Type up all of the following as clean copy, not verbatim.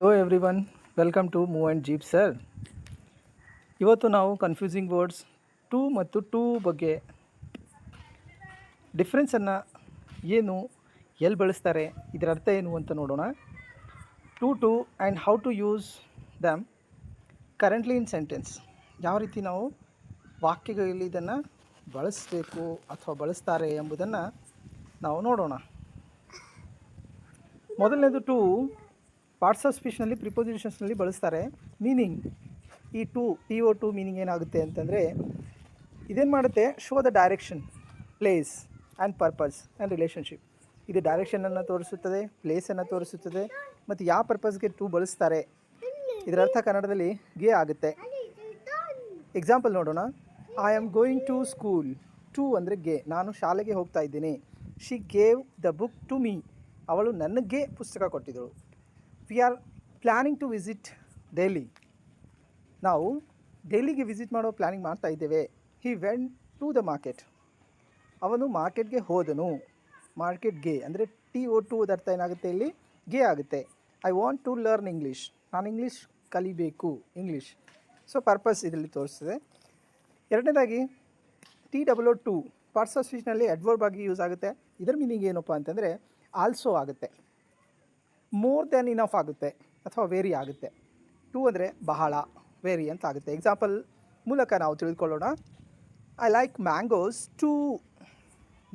Hello everyone, welcome to move and jeep sir. ಇವತ್ತು ನಾವು confusing words to ಮತ್ತು too ಬಗ್ಗೆ ಡಿಫ್ರೆನ್ಸನ್ನು ಏನು, ಎಲ್ಲಿ ಬಳಸ್ತಾರೆ, ಇದರ ಅರ್ಥ ಏನು ಅಂತ ನೋಡೋಣ. To and how to use them correctly in sentence. ಯಾವ ರೀತಿ ನಾವು ವಾಕ್ಯಗಳಲ್ಲಿ ಇದನ್ನು ಬಳಸಬೇಕು ಅಥವಾ ಬಳಸ್ತಾರೆ ಎಂಬುದನ್ನು ನಾವು ನೋಡೋಣ. ಮೊದಲನೇದು ಟು ಪಾರ್ಟ್ಸ್ ಆಫ್ ಸ್ಪೀಚ್ನಲ್ಲಿ ಪ್ರಿಪೋಸಿಷನ್ಸ್ನಲ್ಲಿ ಬಳಸ್ತಾರೆ. ಮೀನಿಂಗ್ ಈ ಟು ಮೀನಿಂಗ್ ಏನಾಗುತ್ತೆ ಅಂತಂದರೆ, ಇದೇನು ಮಾಡುತ್ತೆ, show the direction, place and purpose and relationship. ಇದು ಡೈರೆಕ್ಷನನ್ನು ತೋರಿಸುತ್ತದೆ, ಪ್ಲೇಸನ್ನು ತೋರಿಸುತ್ತದೆ, ಮತ್ತು ಯಾವ ಪರ್ಪಸ್ಗೆ ಟು ಬಳಸ್ತಾರೆ ಇದರ ಅರ್ಥ ಕನ್ನಡದಲ್ಲಿ ಗೆ ಆಗುತ್ತೆ. ಎಕ್ಸಾಂಪಲ್ ನೋಡೋಣ. I am going to school. To ಅಂದರೆ ಗೆ, ನಾನು ಶಾಲೆಗೆ ಹೋಗ್ತಾ ಇದ್ದೀನಿ. She gave the book to me, ಅವಳು ನನಗೆ ಪುಸ್ತಕ ಕೊಟ್ಟಿದ್ದಳು. We are planning to visit Delhi, ನಾವು ಡೆಲ್ಲಿಗೆ ವಿಸಿಟ್ ಮಾಡೋ ಪ್ಲ್ಯಾನಿಂಗ್ ಮಾಡ್ತಾ ಇದ್ದೇವೆ. He went to the market, ಅವನು ಮಾರ್ಕೆಟ್ಗೆ ಹೋದನು. ಮಾರ್ಕೆಟ್ಗೆ ಅಂದರೆ ಟು ಅರ್ಥ ಏನಾಗುತ್ತೆ, ಇಲ್ಲಿ ಗೆ ಆಗುತ್ತೆ. I want to learn English, ನಾನು ಇಂಗ್ಲೀಷ್ ಕಲಿಬೇಕು, ಇಂಗ್ಲೀಷ್. ಸೊ ಪರ್ಪಸ್ ಇದರಲ್ಲಿ ತೋರಿಸ್ತದೆ. ಎರಡನೇದಾಗಿ ಟು ಪಾರ್ಟ್ಸ್ ಆಫ್ ಸ್ಪೀಚ್ನಲ್ಲಿ ಅಡ್ವರ್ಬ್ ಆಗಿ ಯೂಸ್ ಆಗುತ್ತೆ. ಇದರ ಮೀನಿಂಗ್ ಏನಪ್ಪ ಅಂತಂದರೆ ಆಲ್ಸೋ ಆಗುತ್ತೆ, ಮೋರ್ ದೆನ್ ಇನಫ್ ಆಗುತ್ತೆ, ಅಥವಾ ವೇರಿ ಆಗುತ್ತೆ. ಟು ಅಂದರೆ ಬಹಳ, ವೇರಿ ಅಂತ ಆಗುತ್ತೆ. ಎಕ್ಸಾಂಪಲ್ ಮೂಲಕ ನಾವು ತಿಳಿದುಕೊಳ್ಳೋಣ. ಐ ಲೈಕ್ ಮ್ಯಾಂಗೋಸ್ ಟು,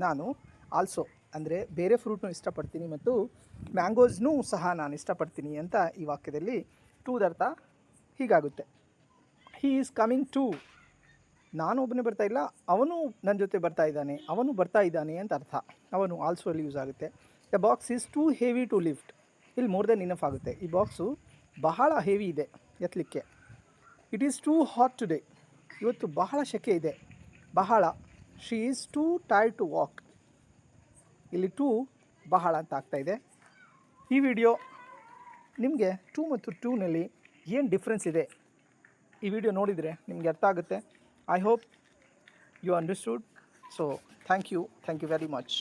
ನಾನು ಆಲ್ಸೋ ಅಂದರೆ ಬೇರೆ ಫ್ರೂಟ್ನು ಇಷ್ಟಪಡ್ತೀನಿ ಮತ್ತು ಮ್ಯಾಂಗೋಸ್ನೂ ಸಹ ನಾನು ಇಷ್ಟಪಡ್ತೀನಿ ಅಂತ ಈ ವಾಕ್ಯದಲ್ಲಿ ಟೂದರ್ಥ ಹೀಗಾಗುತ್ತೆ. ಹೀ ಈಸ್ ಕಮಿಂಗ್ ಟು, ನಾನು ಒಬ್ಬನೇ ಬರ್ತಾ ಇಲ್ಲ, ಅವನು ನನ್ನ ಜೊತೆ ಬರ್ತಾ ಇದ್ದಾನೆ, ಅವನು ಬರ್ತಾ ಇದ್ದಾನೆ ಅಂತ ಅರ್ಥ. ಅವನು ಆಲ್ಸೋ ಅಲ್ಲಿ ಯೂಸ್ ಆಗುತ್ತೆ. The box is too heavy to lift, ಇಲ್ಲಿ ಮೋರ್ ದೆನ್ ಇನಫ್ ಆಗುತ್ತೆ. ಈ ಬಾಕ್ಸು ಬಹಳ ಹೆವಿ ಇದೆ ಎತ್ತಲಿಕ್ಕೆ. It is too hot today, ಇವತ್ತು ಬಹಳ ಸೆಕೆ ಇದೆ, ಬಹಳ. She is too tired to walk, ಇಲ್ಲಿ ಟೂ ಬಹಳ ಅಂತ ಆಗ್ತಾಯಿದೆ. ಈ ವಿಡಿಯೋ ನಿಮಗೆ ಟು ಮತ್ತು ಟೂನಲ್ಲಿ ಏನು ಡಿಫ್ರೆನ್ಸ್ ಇದೆ, ಈ ವಿಡಿಯೋ ನೋಡಿದರೆ ನಿಮಗೆ ಅರ್ಥ ಆಗುತ್ತೆ. I hope you understood. So thank you very much.